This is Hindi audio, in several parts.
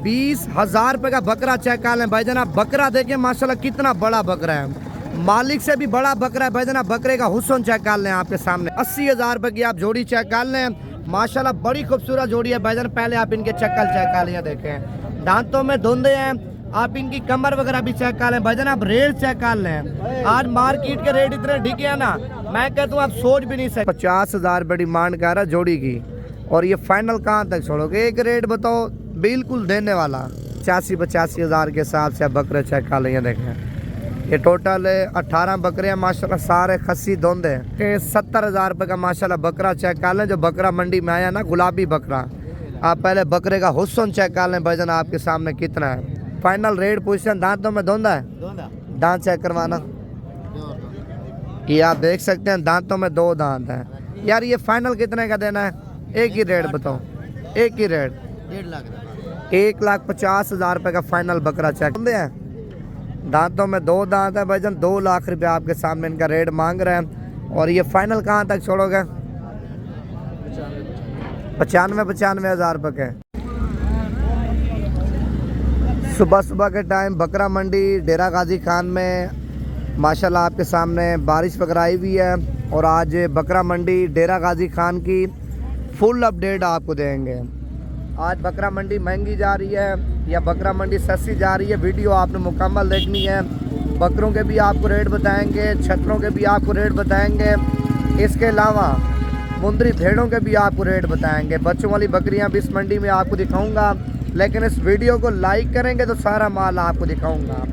20,000 रुपये का बकरा चेक कर लें भाईजान। आप बकरा देखें माशाल्लाह कितना बड़ा बकरा है, मालिक से भी बड़ा बकरा है भाईजान। आप बकरे का हुस्न चेक कर लें आपके सामने। 80,000 रुपये की आप जोड़ी चेक कर लें माशाल्लाह, बड़ी खूबसूरत जोड़ी है भाईजान। पहले आप इनके चक्कर चेक कर लें, देखें दांतों में धुंधे हैं। आप इनकी कमर वगैरह भी चेक कर लें भाईजान। आप रेट चेक कर लें, आज मार्केट के रेट इतने ढिके हैं ना, मैं कहता हूँ आप सोच भी नहीं सकते। 50,000 रुपये डिमांड कर रहा है जोड़ी की, और ये फाइनल कहाँ तक छोड़ोगे? एक रेट बताओ बिल्कुल देने वाला। 85,000 के हिसाब से आप बकरे चेक कर लें, देखें ये टोटल 18 बकरे हैं माशाल्लाह, सारे खस्सी धुंध है। 70,000 रुपये का माशाल्लाह बकरा चेक कर लें, जो बकरा मंडी में आया ना, गुलाबी बकरा। आप पहले बकरे का हुस्न चेक कर लें भाईजान, आपके सामने कितना है। फाइनल रेट पूछते हैं। दांतों में धुंधा है, दांत चेक करवाना। ये आप देख सकते हैं दांतों में 2 दांत हैं। यार ये फाइनल कितने का देना है? एक ही रेट बताओ, एक ही रेट। 1,50,000 रुपये का फाइनल बकरा चेक हैं। दांतों में 2 दांत है भाईजान। 2 लाख रुपये आपके सामने इनका रेट मांग रहे हैं। और ये फाइनल कहाँ तक छोड़ोगे? 95,000 रुपये के। सुबह के टाइम बकरा मंडी डेरा गाजी खान में माशाल्लाह आपके सामने बारिश वगैरह आई हुई है, और आज बकरा मंडी डेरा गाजी खान की फुल अपडेट आपको देंगे। आज बकरा मंडी महंगी जा रही है या बकरा मंडी सस्ती जा रही है, वीडियो आपने मुकम्मल देखनी है। बकरों के भी आपको रेट बताएंगे, छतरों के भी आपको रेट बताएंगे, इसके अलावा मुंदरी भेड़ों के भी आपको रेट बताएंगे। बच्चों वाली बकरियां भी इस मंडी में आपको दिखाऊंगा, लेकिन इस वीडियो को लाइक करेंगे तो सारा माल आपको दिखाऊंगा।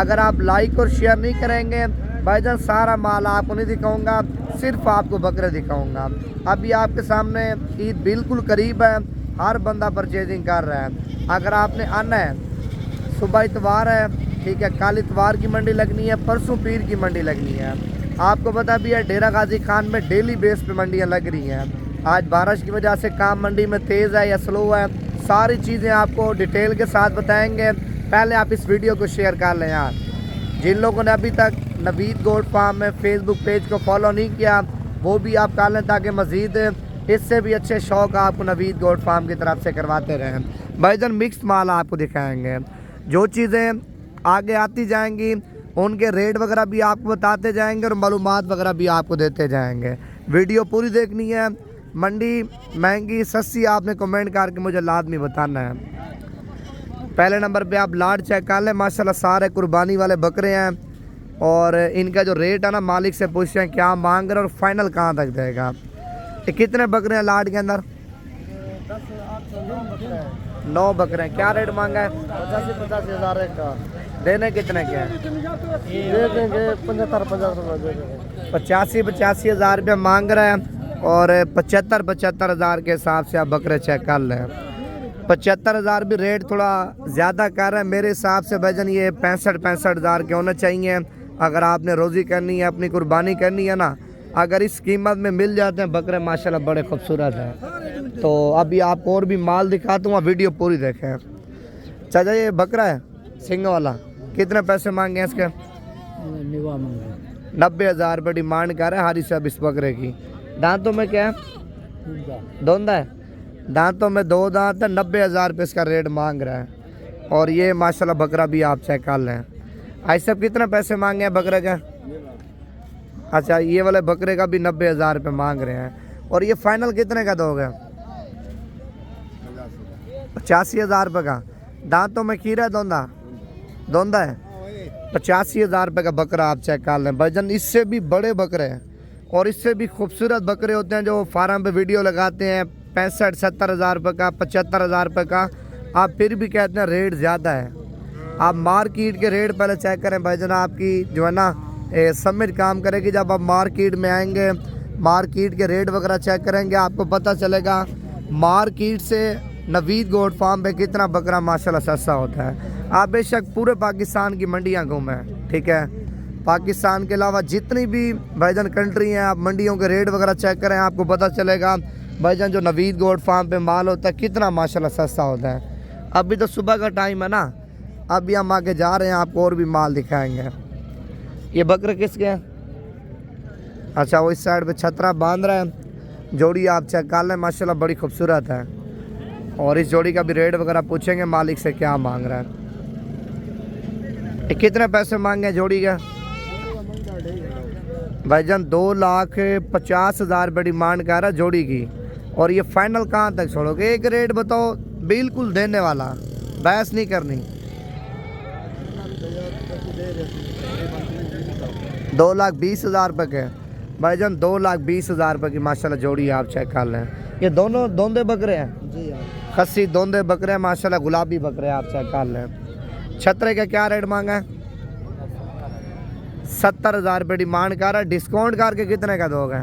अगर आप लाइक और शेयर नहीं करेंगे भाईजान, सारा माल आपको नहीं दिखाऊंगा, सिर्फ आपको बकरे दिखाऊंगा। अभी आपके सामने ईद बिल्कुल करीब है, हर बंदा परचेजिंग कर रहा है। अगर आपने आना है, सुबह इतवार है, ठीक है, कल इतवार की मंडी लगनी है, परसों पीर की मंडी लगनी है। आपको पता भी है डेरा गाजी खान में डेली बेस पे मंडियाँ लग रही हैं। आज बारिश की वजह से काम मंडी में तेज़ है या स्लो है, सारी चीज़ें आपको डिटेल के साथ बताएंगे। पहले आप इस वीडियो को शेयर कर लें यार। जिन लोगों ने अभी तक नवीद गोट फार्म में फेसबुक पेज को फॉलो नहीं किया, वो भी आप कर लें, ताकि मज़ीद इससे भी अच्छे शौक़ आपको नवीद गोट फार्म की तरफ से करवाते रहें। भाईजान मिक्स माल आपको दिखाएंगे, जो चीज़ें आगे आती जाएंगी उनके रेट वगैरह भी आपको बताते जाएंगे, और मालूमात वगैरह भी आपको देते जाएंगे। वीडियो पूरी देखनी है। मंडी महंगी सस्ती आपने कमेंट करके मुझे लाजमी बताना है। पहले नंबर पे आप लाड चेक कर लें, माशाल्लाह सारे कुर्बानी वाले बकरे हैं, और इनका जो रेट है ना, मालिक से पूछते हैं क्या मांग रहे और फाइनल कहाँ तक देगा। ये कितने बकरे हैं लाड के अंदर? 9 बकरे हैं। क्या रेट मांगा है? 85,000 का। देने कितने के हैं? दे देंगे 75,000 85,000 रुपये मांग रहे हैं, और 75,000 के हिसाब से आप बकरे चेक कर लें। 75,000 भी रेट थोड़ा ज़्यादा कर रहे हैं मेरे हिसाब से भाईजान। ये 65,000 के होने चाहिए। अगर आपने रोज़ी करनी है, अपनी कुर्बानी करनी है ना, अगर इस कीमत में मिल जाते हैं बकरे माशाल्लाह बड़े खूबसूरत हैं। तो अभी आपको और भी माल दिखाता हूँ, आप वीडियो पूरी देखें। चाचा ये बकरा है सिंग वाला, कितने पैसे मांगे हैं इसके? 90,000 रुपये डिमांड कर रहे हैं हारी साहब इस बकरे की। दांतों में क्या है? धुंधा है। दांतों में 2 दांत है। 90,000 रुपये इसका रेट मांग रहा है। और ये माशाल्लाह बकरा भी आप चेक कर लें। ऐसे सब कितने पैसे मांगे हैं बकरे के? अच्छा, ये वाले बकरे का भी 90,000 रुपये मांग रहे हैं। और ये फाइनल कितने का दोगे? 85,000 रुपये का। दांतों में खीरा धुंधा है। 85,000 रुपये का बकरा आप चेक कर लें भाईजान। इससे भी बड़े बकरे हैं और इससे भी खूबसूरत बकरे होते हैं जो फार्म पे वीडियो लगाते हैं 65-70,000 रुपये का, 75,000 रुपये का। आप फिर भी कहते हैं रेट ज़्यादा है। आप मार्केट के रेट पहले चेक करें भाईजान, आपकी जो है ना समझ काम करेगी। जब आप मार्केट में आएंगे, मार्केट के रेट वगैरह चेक करेंगे, आपको पता चलेगा मार्केट से नवीद गोट फार्म पे कितना बकरा माशाल्लाह सस्ता होता है। आप बेशक पूरे पाकिस्तान की मंडियाँ घूमें, ठीक है, पाकिस्तान के अलावा जितनी भी भाईजान कंट्री हैं, आप मंडियों के रेट वगैरह चेक करें, आपको पता चलेगा भाईजान जो नवीद गोट फार्म पे माल होता है कितना माशाल्लाह सस्ता होता है। अभी तो सुबह का टाइम है ना, अभी हम आगे जा रहे हैं, आपको और भी माल दिखाएंगे। ये बकरे किसके हैं? अच्छा, वो इस साइड पे छतरा बांध रहा है। जोड़ी आप चेक कर लें, माशाल्लाह बड़ी खूबसूरत है। और इस जोड़ी का भी रेट वगैरह पूछेंगे मालिक से क्या मांग रहा है। ये कितने पैसे मांगे जोड़ी का? भाईजान 2,50,000 रुपये डिमांड कर रहा है जोड़ी की। और ये फाइनल कहाँ तक छोड़ोगे? एक रेट बताओ बिल्कुल देने वाला, बहस नहीं करनी। 2,20,000 रुपये के भाईजान, 2,20,000 रुपये की माशाल्लाह जोड़ी आप चेक कर लें। ये दोनों दोंदे बकरे हैं जी हाँ। खस्सी दोंदे बकरे हैं माशाल्लाह, गुलाबी बकरे आप चेक कर लें। छतरे का क्या रेट मांगा है? 70,000 रुपये डिमांड कर रहा है। डिस्काउंट करके कितने का दोगे?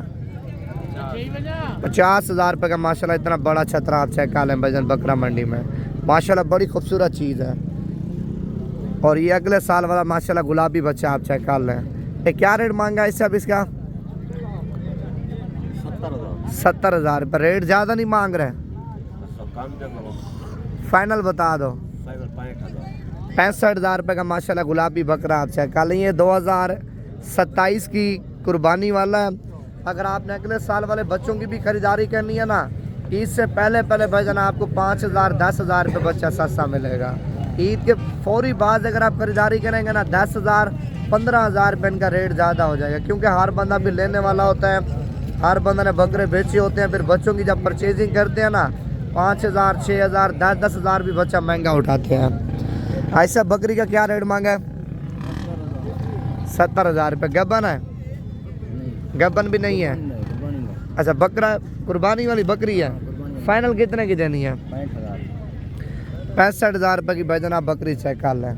50,000 रुपये का माशाल्लाह इतना बड़ा छतरा आप चेक कर लें भाईजान बकरा मंडी में। माशाल्लाह बड़ी खूबसूरत चीज़ है। और ये अगले साल वाला माशाल्लाह गुलाबी बच्चा आप चेक कर लें। ये क्या रेट मांगा है इससे अब इसका? 70,000 रुपये। रेट ज़्यादा नहीं मांग रहे, फाइनल बता दो। 65,000 रुपये का माशाल्लाह गुलाबी बकरा आप चेक कर लें। ये 2027 की कुर्बानी वाला है। अगर आपने अगले साल वाले बच्चों की भी खरीदारी करनी है ना, ईद से पहले पहले भाईजान आपको 5,000 10,000 रुपये बच्चा सस्ता मिलेगा। ईद के फौरी बाद अगर आप खरीदारी करेंगे ना 10,000 15,000 रुपये इनका रेट ज़्यादा हो जाएगा, क्योंकि हर बंदा भी लेने वाला होता है, हर बंदा ने बकरे बेचे होते हैं। फिर बच्चों की जब परचेजिंग करते हैं ना 5,000 6,000 10,000 भी बच्चा महंगा उठाते हैं। ऐसा बकरी का क्या रेट मांगा है? 70,000 रुपये। गब्बन है? गब्बन भी नहीं है। अच्छा बकरा कुर्बानी वाली बकरी है। फाइनल कितने की देनी है? 65,000 रुपये की भाईजान आप बकरी चेक कर लें।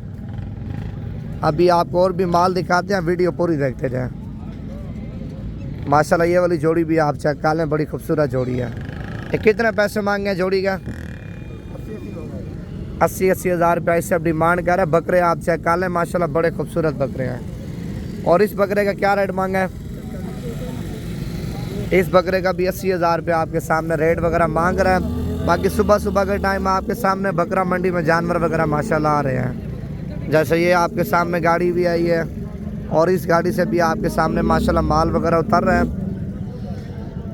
अभी आपको और भी माल दिखाते हैं, वीडियो पूरी देखते जाएं। माशाल्लाह ये वाली जोड़ी भी आप चेक कर लें, बड़ी खूबसूरत जोड़ी है। ये कितने पैसे मांगे हैं जोड़ी का? 80,000 रुपये इससे अब डिमांड कर रहे हैं। बकरे आप चेक कर लें माशाल्लाह बड़े खूबसूरत बकरे हैं। और इस बकरे का क्या रेट मांगा है? इस बकरे का भी 80,000 रुपये आपके सामने रेट वगैरह मांग रहा है। बाकी सुबह सुबह के टाइम आपके सामने बकरा मंडी में जानवर वगैरह माशाल्लाह आ रहे हैं। जैसे ये आपके सामने गाड़ी भी आई है और इस गाड़ी से भी आपके सामने माशाल्लाह माल वगैरह उतर रहे हैं।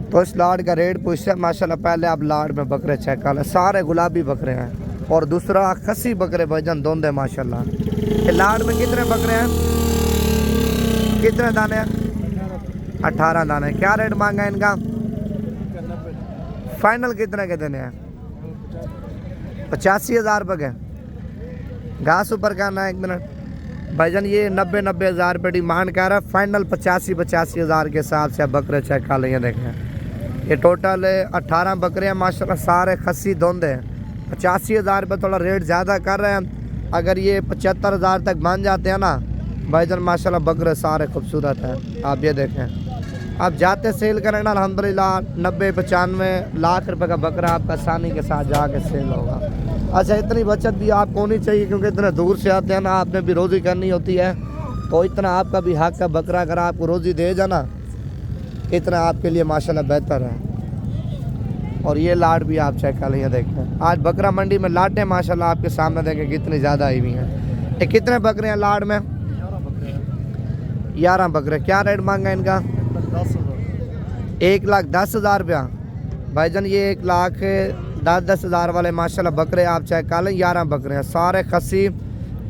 तो इस लाड का रेट पूछते हैं माशाल्लाह। पहले आप लाड में बकरे चेक कर लें, सारे गुलाबी बकरे हैं। और दूसरा खस्सी बकरे भाईजान दोंदे माशाल्लाह। ये लाड में कितने बकरे हैं? कितने दाने हैं? 18 दाने। क्या रेट मांगा है इनका? फाइनल कितने के देने हैं? 85,000 रुपये के। घास ऊपर करना है 1 मिनट भाईजान। ये 90,000 रुपये डिमांड कर रहा है। फाइनल 85,000 के हिसाब से बकरे चेक कर लेंगे। देखें ये टोटल 18 बकरे हैं माशाल्लाह, सारे खस्सी दोंदे हैं। 85,000 रुपये थोड़ा रेट ज़्यादा कर रहे हैं। अगर ये 75,000 तक बन जाते हैं ना भाईजान माशाल्लाह बकरे सारे खूबसूरत हैं। आप ये देखें, आप जाते सेल करें ना अल्हम्दुलिल्लाह 90-95 लाख रुपए का बकरा आपका आसानी के साथ जाके सेल होगा। अच्छा इतनी बचत भी आपको होनी चाहिए, क्योंकि इतने दूर से आते हैं ना, आपने भी रोज़ी करनी होती है। तो इतना आपका भी हक है, बकरा अगर आपको रोज़ी दे जाना इतना आपके लिए माशाल्लाह बेहतर है। और ये लाट भी आप चेक कर लें। देखें आज बकरा मंडी में लाटें माशाल्लाह आपके सामने देखें कितनी ज़्यादा आई हुई हैं। ये कितने बकरे हैं लाट में? 11 बकरे। क्या रेट मांगा इनका? 1,10,000 रुपया भाईजान। ये 1,10,000 वाले माशाल्लाह बकरे आप चेक कर लें। 11 बकरे हैं, सारे खस्सी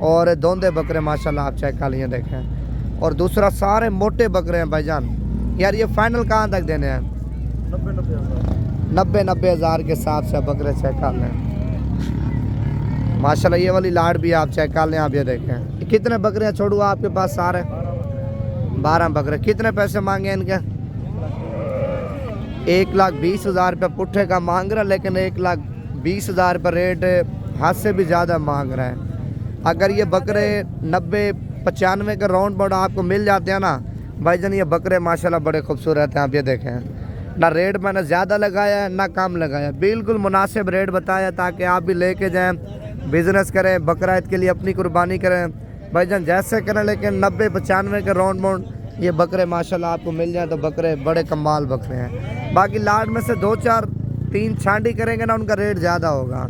और दोंदे बकरे माशाल्लाह आप चेक कर लें। देखें और दूसरा सारे मोटे बकरे हैं भाईजान। यार ये फाइनल कहाँ तक देने हैं? 90,000 के हिसाब से बकरे चेक कर लें माशाल्लाह। ये वाली लाट भी आप चेक कर लें। आप ये देखें कितने बकरे हैं छोड़ू आपके पास? सारे 12 बकरे। कितने पैसे मांगे इनके? 1,20,000 रुपये पुट्ठे का मांग रहा है, लेकिन 1,20,000 रुपये रेट हाथ से भी ज़्यादा मांग रहा है। अगर ये बकरे 90-95 के राउंड बोर्ड आपको मिल जाते हैं ना भाईजान, ये बकरे माशाल्लाह बड़े खूबसूरत हैं। आप ये देखें, ना रेट मैंने ज़्यादा लगाया है ना कम लगाया, बिल्कुल मुनासिब रेट बताया ताकि आप भी लेके जाएं, बिज़नेस करें, बकरा ईद के लिए अपनी कुर्बानी करें भाईजान जैसे करें। लेकिन 90-95 के राउंड बोर्ड ये बकरे माशाल्लाह आपको मिल जाए तो बकरे बड़े कमाल बकरे हैं। बाकी लाट में से 2-4-3 छांडी करेंगे ना उनका रेट ज़्यादा होगा।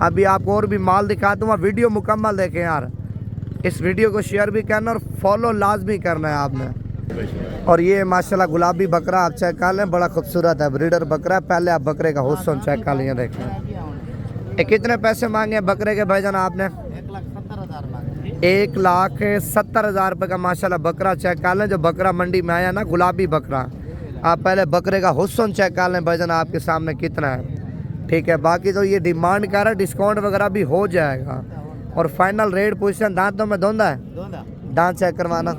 अभी आपको और भी माल दिखा दूँगा, वीडियो मुकम्मल देखें यार। इस वीडियो को शेयर भी करना और फॉलो लाजमी करना है आपने। और ये माशाल्लाह गुलाबी बकरा आप चेक कर लें, बड़ा खूबसूरत है, ब्रीडर बकरा है। पहले आप बकरे का हुस्न चेक कर लें। देखें ये कितने पैसे मांगे हैं बकरे के भाईजान आपने? 1,70,000 मांगे। 1,70,000 रुपये का माशाल्लाह बकरा चेक कर लें। जो बकरा मंडी में आया ना, गुलाबी बकरा। आप पहले बकरे का हुस्न चेक कर लें भाईजान, आपके सामने कितना है। ठीक है, बाकी तो ये डिमांड कर रहा है, डिस्काउंट वगैरह भी हो जाएगा। और फाइनल रेट पोजीशन दांतों में धोंदा है, दांत चेक करवाना।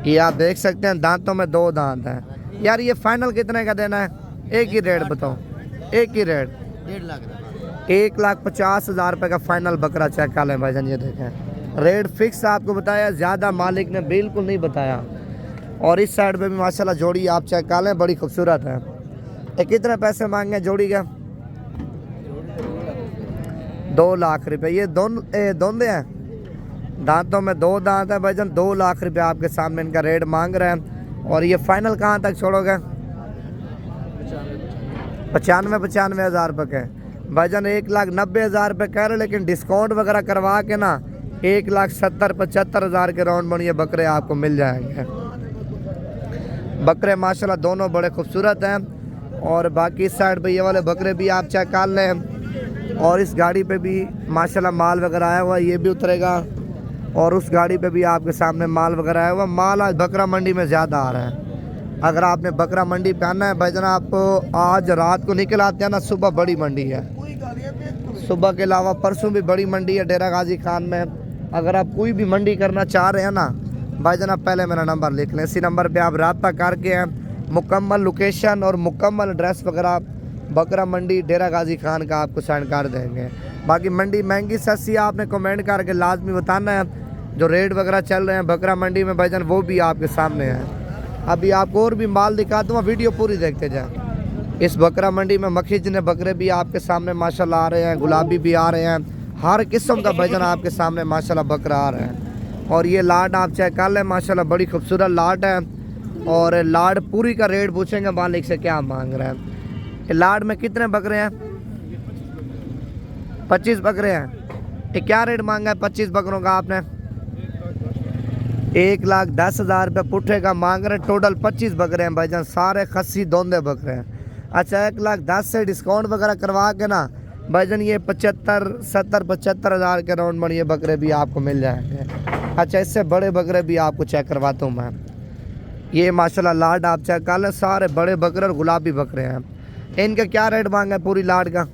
ये आप देख सकते हैं दांतों में 2 दांत हैं। यार ये फाइनल कितने का देना है? एक ही रेट बताओ, एक ही रेट। 1.5 लाख। 1,50,000 रुपये का फाइनल बकरा चेक कर लें भाईजान। ये देखें रेट फिक्स आपको बताया, ज़्यादा मालिक ने बिल्कुल नहीं बताया। और इस साइड पे भी माशाल्लाह जोड़ी आप चेक कर लें, बड़ी खूबसूरत है। ये कितने पैसे मांगे जोड़ी का? 2 लाख रुपये। ये दोंदे हैं, दांतों में 2 दांत है भाईजान। 2 लाख रुपये आपके सामने इनका रेट मांग रहे हैं। और ये फाइनल कहाँ तक छोड़ोगे? 95,000 रुपये के भाईजान। 1,90,000 रुपये कह रहे, लेकिन डिस्काउंट वगैरह करवा के ना 1,70,000-75,000 के राउंड में ये बकरे आपको मिल जाएंगे। बकरे माशाल्लाह दोनों बड़े खूबसूरत हैं। और बाकी इस साइड पे ये वाले बकरे भी आप चेक कर लें। और इस गाड़ी पे भी माशाल्लाह माल वगैरह आया हुआ है, ये भी उतरेगा। और उस गाड़ी पे भी आपके सामने माल वगैरह आया हुआ। माल आज बकरा मंडी में ज़्यादा आ रहा है। अगर आपने बकरा मंडी पे आना है भाईजान, आप आज रात को निकल आते हैं ना, सुबह बड़ी मंडी है। सुबह के अलावा परसों भी बड़ी मंडी है डेरा गाजी खान में। अगर आप कोई भी मंडी करना चाह रहे हैं ना भाईजान, आप पहले मेरा नंबर लिख लें। इसी नंबर पे आप रब्ता करके मुकम्मल लोकेशन और मुकम्मल एड्रेस वगैरह बकरा मंडी डेरा गाजी खान का आपको सेंड कर देंगे। बाकी मंडी महंगी सस्ती आपने कमेंट करके लाजमी बताना है। जो रेट वगैरह चल रहे हैं बकरा मंडी में भाईजान, वो भी आपके सामने है। अभी आपको और भी माल दिखा दूँगा, वीडियो पूरी देखते जाए। इस बकरा मंडी में मखीजने बकरे भी आपके सामने माशाल्लाह आ रहे हैं, गुलाबी भी आ रहे हैं, हर किस्म का भाईजान आपके सामने माशाल्लाह बकरा आ रहा है। और ये लाड आप चेक कर लें, माशाल्लाह बड़ी खूबसूरत लाड है। और लाड पूरी का रेट पूछेंगे मालिक से क्या मांग रहे हैं। ये लाड में कितने बकरे हैं? 25 बकरे हैं। ये क्या रेट मांगा है 25 बकरों का आपने? 1,10,000 रुपये पुट्ठे का मांग रहे हैं। टोटल 25 बकरे हैं भाईजान, सारे खस्सी दोंदे बकरे हैं। अच्छा 1,10,000 से डिस्काउंट वगैरह करवा के ना भाईजान ये 75,000 के राउंड में ये बकरे भी आपको मिल जाएंगे। अच्छा इससे बड़े बकरे भी आपको चेक करवाता हूँ मैं। ये माशाल्लाह लाड आप चेक कर लें, सारे बड़े बकरे और गुलाबी बकरे हैं। इनका क्या रेट मांगा है पूरी लाड का?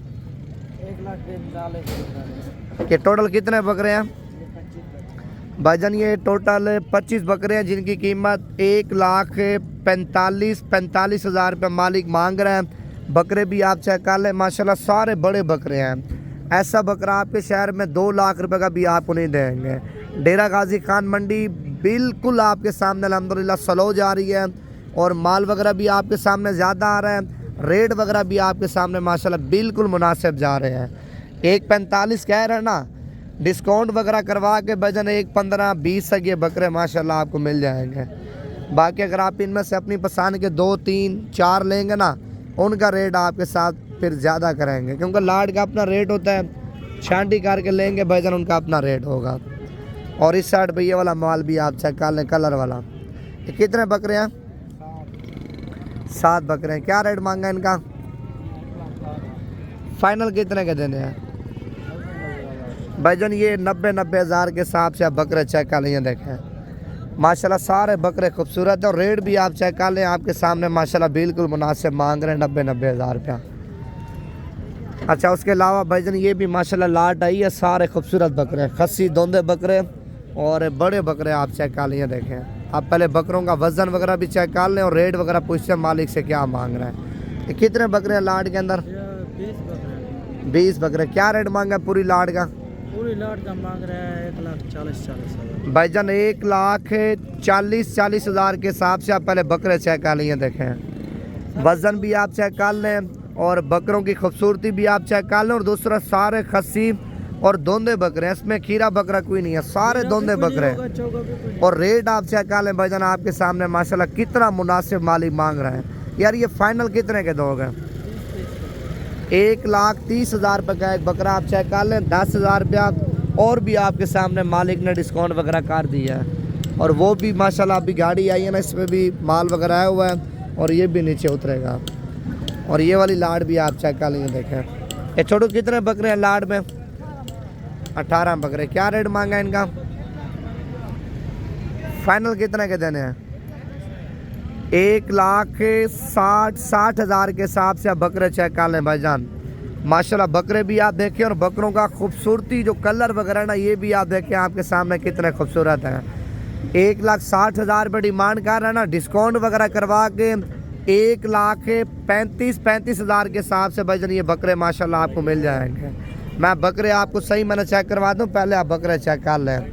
1,40,000। कि टोटल कितने बकरे हैं भाईजान? ये टोटल 25 बकरे हैं जिनकी कीमत 1,45,000 रुपये मालिक मांग रहे हैं। बकरे भी आप चेक कर लें, माशाल्लाह सारे बड़े बकरे हैं। ऐसा बकरा आपके शहर में 2 लाख रुपए का भी आपको नहीं देंगे। डेरा गाजी खान मंडी बिल्कुल आपके सामने अल्हम्दुलिल्लाह स्लो जा रही है। और माल वगैरह भी आपके सामने ज़्यादा आ रहा है, रेट वगैरह भी आपके सामने माशाल्लाह बिल्कुल मुनासिब जा रहे हैं। 1,45 कह रहे हैं ना, डिस्काउंट वगैरह करवा के वजन 1,15-20 तक ये बकरे माशाल्लाह आपको मिल जाएंगे। बाकी अगर आप इनमें से अपनी पसंद के 2, 3, 4 लेंगे ना, उनका रेट आपके साथ फिर ज़्यादा करेंगे, क्योंकि लाड का अपना रेट होता है। छांटी करके लेंगे वजन उनका अपना रेट होगा। और इस साइड पे ये वाला माल भी आप चेक कर लें, कलर वाला। ये कितने बकरे हैं? 7 बकरे हैं। क्या रेट मांगा इनका? फाइनल कितने के देने हैं भाईजान? ये 90,000 के हिसाब से आप बकरे चेक कर लें। देखें माशाल्लाह सारे बकरे खूबसूरत है। और रेट भी आप चेक कर लें, आपके सामने माशाल्लाह बिल्कुल मुनासिब मांग रहे हैं, 90,000 रुपया। अच्छा उसके अलावा भाईजान ये भी माशाल्लाह लाट आई है, सारे खूबसूरत बकरे हैं, खस्सी दोंदे बकरे और बड़े बकरे आप चेक कर लें। देखें आप पहले बकरों का वज़न वगैरह भी चेक कर लें और रेट वगैरह पूछते हैं मालिक से क्या मांग रहे हैं। ये कितने बकरे हैं लाट के अंदर? 20 बकरे। क्या रेट मांगा है पूरी लाट का? पूरी लाट का मांग रहे हैं 1,40,000 भाईजान 1,40,000 के हिसाब से आप पहले बकरे चेक कर लिए। देखें वज़न भी आप चेक कर लें और बकरों की खूबसूरती भी आप चेक कर लें। और दूसरा सारे खस्सी और दोंदे बकरे हैं, इसमें खीरा बकरा कोई नहीं है, सारे दोंदे बकरे हैं। और रेट आप चेक कर लें भाईजान, आपके सामने माशाल्लाह कितना मुनासिब मालिक मांग रहे हैं। यार ये फाइनल कितने के दोगे? 1,30,000 रुपये का एक बकरा आप चेक कर लें। 10,000 रुपया और भी आपके सामने मालिक ने डिस्काउंट वगैरह कर दिया है। और वो भी माशाल्लाह अभी गाड़ी आई है ना, इसमें भी माल वगैरह आया हुआ है और ये भी नीचे उतरेगा। और ये वाली लाट भी आप चेक कर लेंगे। देखें ये छोटू कितने बकरे हैं लाड में? 18 बकरे। क्या रेट मांगा है इनका? फाइनल कितने के देने हैं? 1,60,000 के हिसाब से आप बकरे चेक कर लें भाईजान। माशाल्लाह बकरे भी आप देखें और बकरों का खूबसूरती जो कलर वगैरह ना ये भी आप देखें आपके सामने कितने खूबसूरत हैं। 1,60,000 रुपये डिमांड कर रहा है ना, डिस्काउंट वगैरह करवा के 1,35,000 के हिसाब से भाईजान ये बकरे माशाल्लाह आपको मिल जाएंगे। मैं बकरे आपको सही मैंने चेक करवा दूँ, पहले आप बकरे चेक कर लें।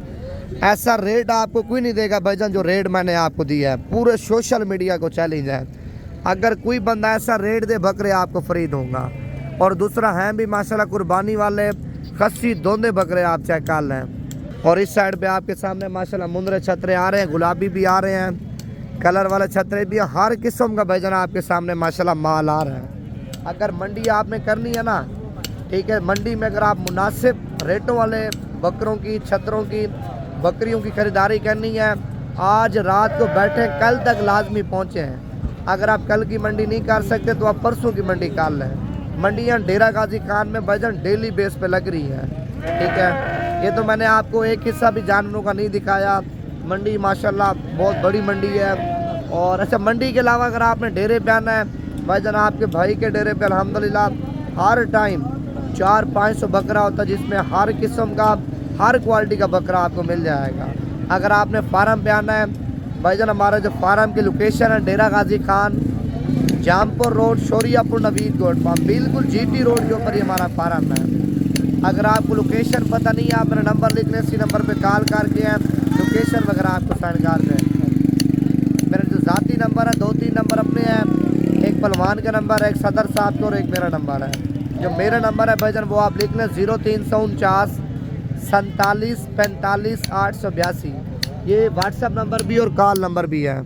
ऐसा रेट आपको कोई नहीं देगा भाईजान जो रेट मैंने आपको दिया है। पूरे सोशल मीडिया को चैलेंज है, अगर कोई बंदा ऐसा रेट दे बकरे आपको फ्री दूंगा। और दूसरा है भी माशाल्लाह कुर्बानी वाले खस्सी दोंदे बकरे आप चेक कर लें। और इस साइड पे आपके सामने माशाल्लाह मुंदरे छतरे आ रहे हैं, गुलाबी भी आ रहे हैं, कलर वाले छतरे भी, हर किस्म का भाईजान आपके सामने माशाल्लाह माल आ रहा है। अगर मंडी आपने करनी है ना, ठीक है, मंडी में अगर आप मुनासिब रेटों वाले बकरों की, छतरों की, बकरियों की खरीदारी करनी है, आज रात को बैठे कल तक लाजमी पहुँचे हैं। अगर आप कल की मंडी नहीं कर सकते तो आप परसों की मंडी कर लें। मंडियाँ डेरा गाजी खान में भाईजान डेली बेस पे लग रही हैं, ठीक है। ये तो मैंने आपको एक हिस्सा भी जानवरों का नहीं दिखाया। मंडी माशाल्लाह बहुत बड़ी मंडी है। और अच्छा, मंडी के अलावा अगर आपने डेरे पे आना है भाईजान, आपके भाई के डेरे पे अल्हम्दुलिल्लाह हर टाइम 400-500 बकरा होता है, जिसमें हर किस्म का, हर क्वालिटी का बकरा आपको मिल जाएगा। अगर आपने फार्म पे आना है भाईजान, हमारा जो फार्म की लोकेशन है डेरा गाजी खान, जामपुर रोड, शोरियापुर, नवीद गोड फार्म, बिल्कुल जीटी रोड के ऊपर ही हमारा फार्म है। अगर आपको लोकेशन पता नहीं है, आप मेरा नंबर लिख लें, इसी नंबर पे कॉल करके हैं लोकेशन वगैरह आपको सेंड कर दें। मेरा जो ज़ाती नंबर है, 2-3 नंबर अपने हैं, एक पहलवान का नंबर है, एक सदर साहब का और एक मेरा नंबर है। जो मेरा नंबर है भाईजान वो आप लिख लें 0349 47 45 882। ये व्हाट्सएप नंबर भी और कॉल नंबर भी है।